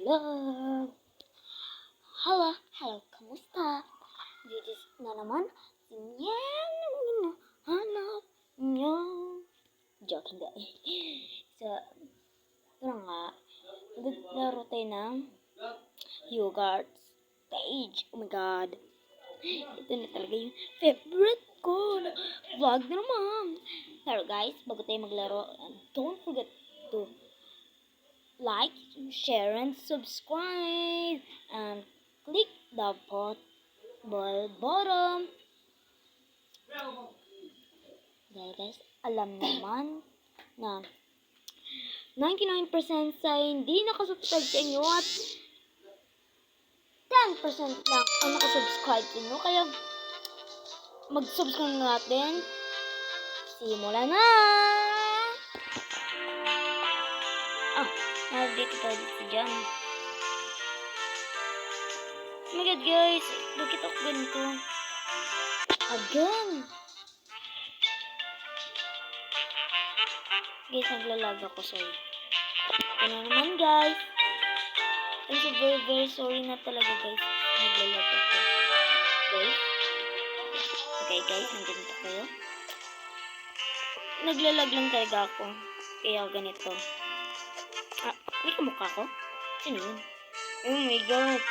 vlog. Hello, kamusta? This is na naman si Mian. Hanap niyo. Joking guys. So, ito nga. Naglaro tayo ng yogurt stage. Oh my god. Ito na talaga yung favorite ko na vlog na naman. Pero guys, bago tayo maglaro, don't forget to like, share, and subscribe. And click the bell button. Dahil guys, alam naman na 99% sa hindi nakasubscribe sa inyo at 10% lang ang nakasubscribe sa inyo. Kaya mag-subscribe na natin. Simula na! Nandito tayo dito dyan. Oh my god guys, bakit ako ganito? Again! Guys, naglalag ako, sorry. Ano naman guys? I'm so very sorry na talaga guys. Naglalag ako. Guys? Okay guys, nandito kayo. Naglalag lang talaga ako. Kaya ganito. May kamukha ko? Sino yun? Oh my god.